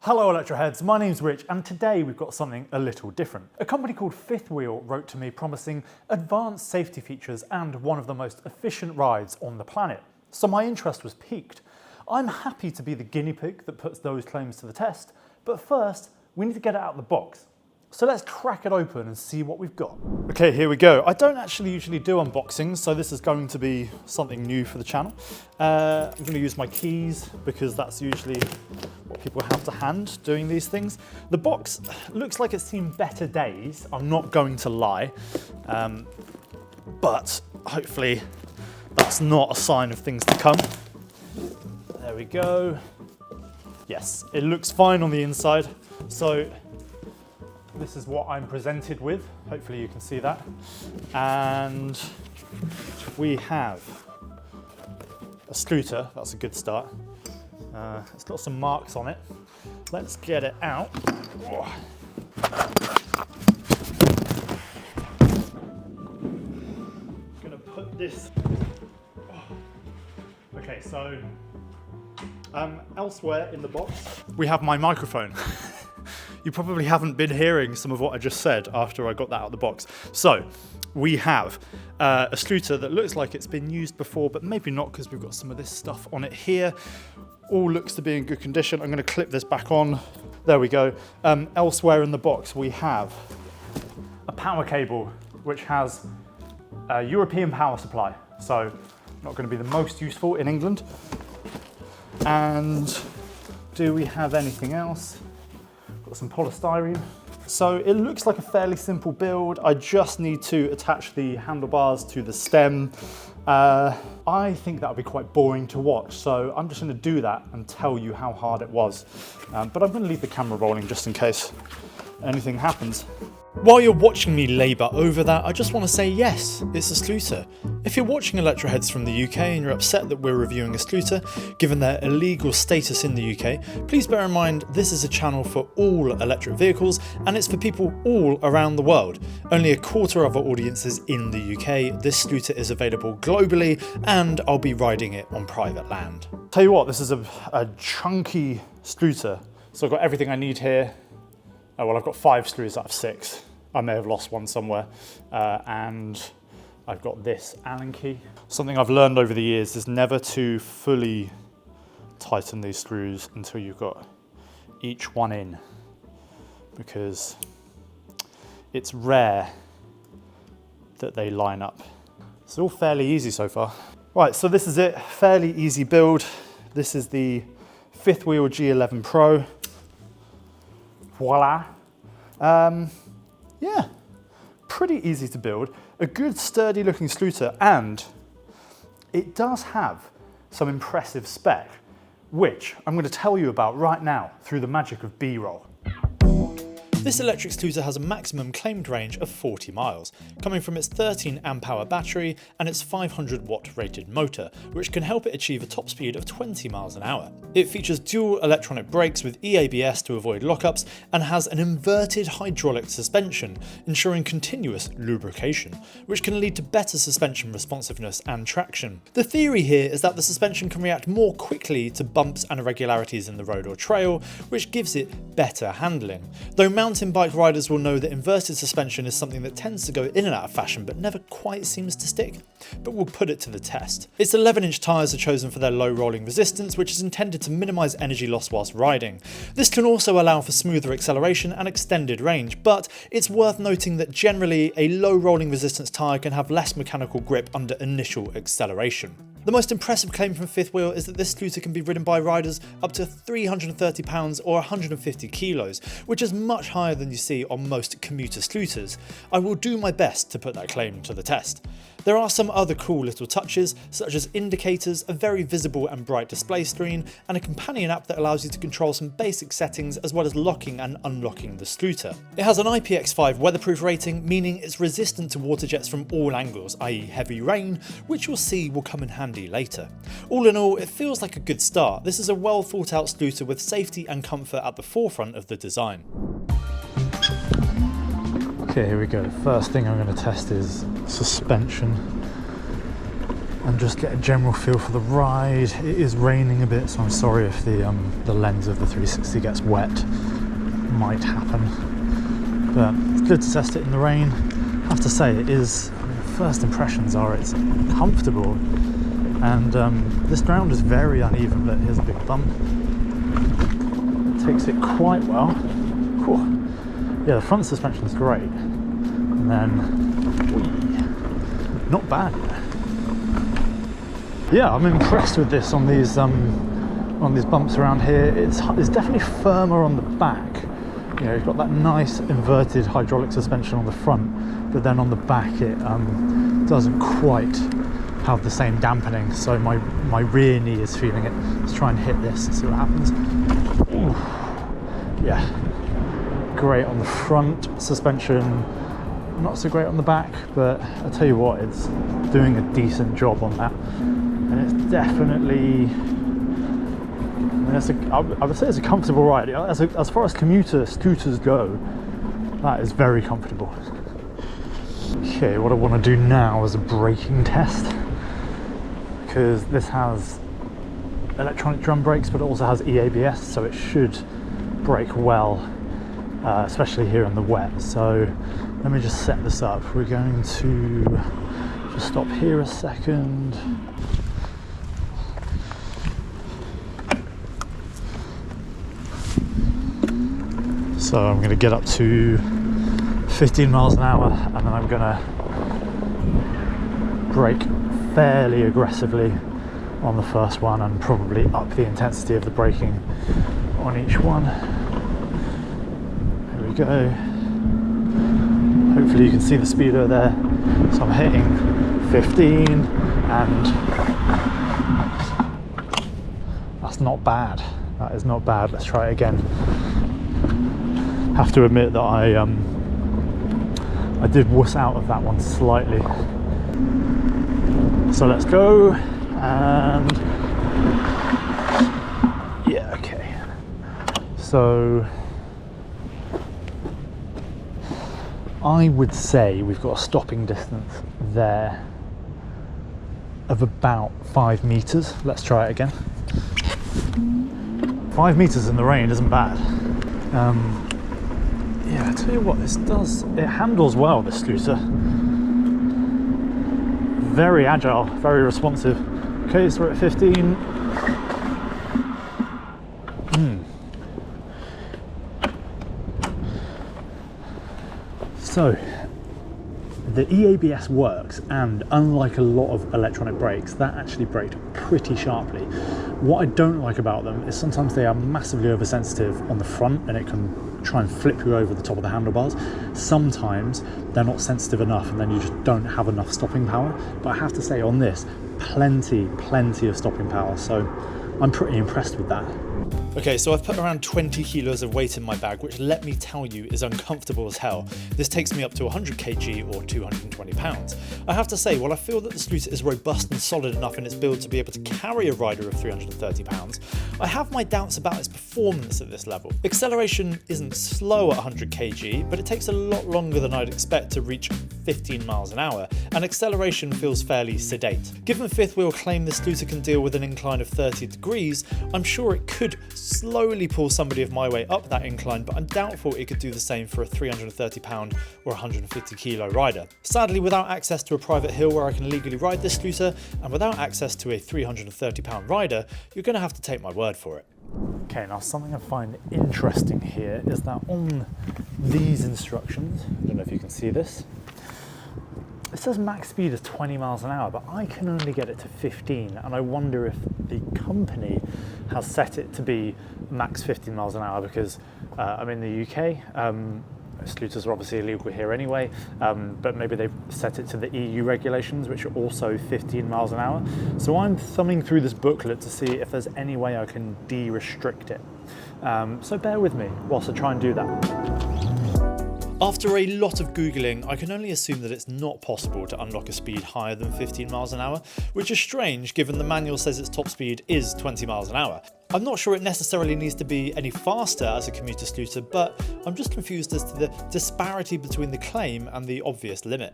Hello Electroheads, my name's Rich and today we've got something a little different. A company called Fifth Wheel wrote to me promising advanced safety features and one of the most efficient rides on the planet. So my interest was piqued. I'm happy to be the guinea pig that puts those claims to the test, but first we need to get it out of the box. So let's crack it open and see what we've got. Okay, here we go. I don't actually usually do unboxings, so this is going to be something new for the channel. I'm going to use my keys because that's usually what people have to hand doing these things. The box looks like it's seen better days, I'm not going to lie, but hopefully that's not a sign of things to come. There we go. Yes, it looks fine on the inside. So this is what I'm presented with. Hopefully you can see that. And we have a scooter, that's a good start. It's got some marks on it. Let's get it out. Oh. I'm gonna put this. Oh. Okay, so elsewhere in the box, we have my microphone. You probably haven't been hearing some of what I just said after I got that out of the box. So we have a scooter that looks like it's been used before, but maybe not because we've got some of this stuff on it here. All looks to be in good condition. I'm going to clip this back on. There we go. Elsewhere in the box, we have a power cable, which has a European power supply. So not going to be the most useful in England. And do we have anything else? Got some polystyrene. So it looks like a fairly simple build. I just need to attach the handlebars to the stem. I think that would be quite boring to watch, so I'm just going to do that and tell you how hard it was. But I'm going to leave the camera rolling just in case anything happens. While you're watching me labour over that, I just want to say yes, it's a scooter. If you're watching Electroheads from the UK and you're upset that we're reviewing a scooter, given their illegal status in the UK, please bear in mind this is a channel for all electric vehicles and it's for people all around the world. Only a quarter of our audience is in the UK, this scooter is available globally and I'll be riding it on private land. Tell you what, this is a chunky scooter. So I've got everything I need here. Oh, well, I've got 5 screws out of 6. I may have lost one somewhere. And I've got this Allen key. Something I've learned over the years is never to fully tighten these screws until you've got each one in, because it's rare that they line up. It's all fairly easy so far. Right, so this is it, fairly easy build. This is the Fifth Wheel G11 Pro. Voila. Yeah, pretty easy to build. A good sturdy looking scooter, and it does have some impressive spec, which I'm going to tell you about right now through the magic of B-roll. This electric scooter has a maximum claimed range of 40 miles, coming from its 13 amp hour battery and its 500 watt rated motor, which can help it achieve a top speed of 20 miles an hour. It features dual electronic brakes with EABS to avoid lockups and has an inverted hydraulic suspension, ensuring continuous lubrication, which can lead to better suspension responsiveness and traction. The theory here is that the suspension can react more quickly to bumps and irregularities in the road or trail, which gives it better handling. Though mountain bike riders will know that inverted suspension is something that tends to go in and out of fashion but never quite seems to stick. But we'll put it to the test. Its 11-inch tyres are chosen for their low rolling resistance, which is intended to minimise energy loss whilst riding. This can also allow for smoother acceleration and extended range, but it's worth noting that generally a low rolling resistance tyre can have less mechanical grip under initial acceleration. The most impressive claim from Fifth Wheel is that this scooter can be ridden by riders up to 330 pounds or 150 kilos, which is much higher than you see on most commuter scooters. I will do my best to put that claim to the test. There are some other cool little touches, such as indicators, a very visible and bright display screen, and a companion app that allows you to control some basic settings as well as locking and unlocking the scooter. It has an IPX5 weatherproof rating, meaning it's resistant to water jets from all angles, i.e. heavy rain, which you'll see will come in handy later. All in all, it feels like a good start. This is a well thought out scooter with safety and comfort at the forefront of the design. Okay, here we go. The first thing I'm going to test is suspension. and just get a general feel for the ride. It is raining a bit, so I'm sorry if the lens of the 360 gets wet. Might happen, but it's good to test it in the rain. I have to say, it is, I mean, first impressions are it's comfortable, and this ground is very uneven. Look, here's a big bump. It takes it quite well. Whew. Yeah, the front suspension is great, and then whee, not bad. Yeah, I'm impressed with this on these bumps around here. It's definitely firmer on the back. You know, you've got that nice inverted hydraulic suspension on the front, but then on the back it doesn't quite have the same dampening. So my rear knee is feeling it. Let's try and hit this and see what happens. Ooh. Yeah, great on the front suspension. Not so great on the back, but I'll tell you what, it's doing a decent job on that. And it's definitely, I would say it's a comfortable ride. As far as commuter scooters go, that is very comfortable. Okay, what I want to do now is a braking test, because this has electronic drum brakes, but it also has EABS, so it should brake well, especially here in the wet. So let me just set this up. We're going to just stop here a second. So I'm going to get up to 15 miles an hour, and then I'm going to brake fairly aggressively on the first one, and probably up the intensity of the braking on each one. Here we go. Hopefully you can see the speedo there. So I'm hitting 15, and that's not bad. That is not bad. Let's try it again. Have to admit that I did wuss out of that one slightly. So let's go, and yeah, okay. So I would say we've got a stopping distance there of about 5 meters. Let's try it again. 5 meters in the rain isn't bad. Yeah, I tell you what, it handles well, this scooter. Very agile, very responsive. Okay, so we're at 15. So, the EABS works, and unlike a lot of electronic brakes, that actually braked pretty sharply. What I don't like about them is sometimes they are massively oversensitive on the front, and it can try and flip you over the top of the handlebars. Sometimes they're not sensitive enough, and then you just don't have enough stopping power. But I have to say, on this, plenty of stopping power, so I'm pretty impressed with that. Okay, so I've put around 20 kilos of weight in my bag, which, let me tell you, is uncomfortable as hell. This takes me up to 100 kg or 220 pounds. I have to say, while I feel that the scooter is robust and solid enough in its build to be able to carry a rider of 330 pounds, I have my doubts about its performance at this level. Acceleration isn't slow at 100 kg, but it takes a lot longer than I'd expect to reach 15 miles an hour, and acceleration feels fairly sedate. Given fifth wheel claim this scooter can deal with an incline of 30 degrees, I'm sure it could slowly pull somebody of my weight up that incline, but I'm doubtful it could do the same for a 330 pound or 150 kilo rider. Sadly, without access to a private hill where I can legally ride this scooter, and without access to a 330 pound rider, you're going to have to take my word for it. Okay, now something I find interesting here is that on these instructions, I don't know if you can see this, it says max speed is 20 miles an hour, but I can only get it to 15, and I wonder if the company has set it to be max 15 miles an hour, because I'm in the UK. Scooters are obviously illegal here anyway, but maybe they've set it to the EU regulations, which are also 15 miles an hour. So I'm thumbing through this booklet to see if there's any way I can de-restrict it. So bear with me whilst I try and do that. After a lot of Googling, I can only assume that it's not possible to unlock a speed higher than 15 miles an hour, which is strange given the manual says its top speed is 20 miles an hour. I'm not sure it necessarily needs to be any faster as a commuter scooter, but I'm just confused as to the disparity between the claim and the obvious limit.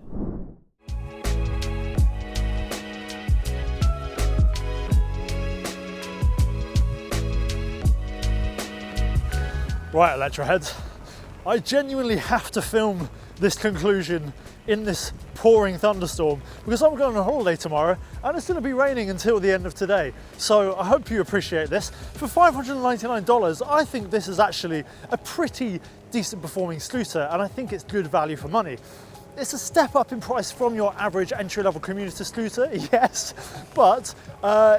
Right, Electroheads, I genuinely have to film this conclusion in this pouring thunderstorm because I'm going on holiday tomorrow and it's going to be raining until the end of today. So I hope you appreciate this. For $599, I think this is actually a pretty decent performing scooter, and I think it's good value for money. It's a step up in price from your average entry-level commuter scooter, yes, but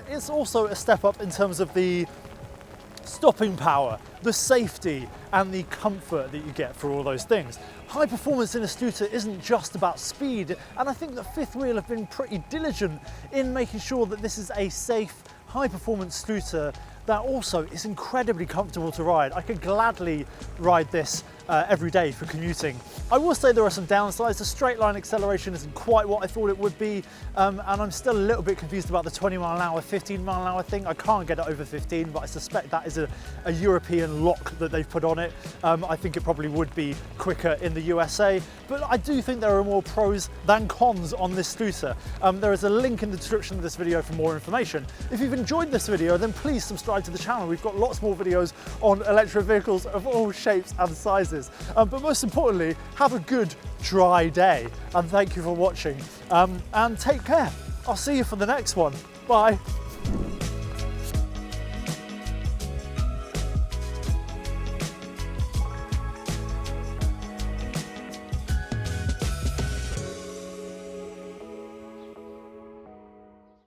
it's also a step up in terms of the stopping power, the safety and the comfort that you get for all those things. High performance in a scooter isn't just about speed, and I think that Fifth Wheel have been pretty diligent in making sure that this is a safe, high performance scooter that also is incredibly comfortable to ride. I could gladly ride this every day for commuting. I will say there are some downsides. The straight line acceleration isn't quite what I thought it would be, and I'm still a little bit confused about the 20 mile an hour, 15 mile an hour thing. I can't get it over 15, but I suspect that is a European lock that they've put on it. I think it probably would be quicker in the USA, but I do think there are more pros than cons on this scooter. There is a link in the description of this video for more information. If you've enjoyed this video, then please subscribe to the channel. We've got lots more videos on electric vehicles of all shapes and sizes. But most importantly, have a good dry day, and thank you for watching. And take care. I'll see you for the next one. Bye.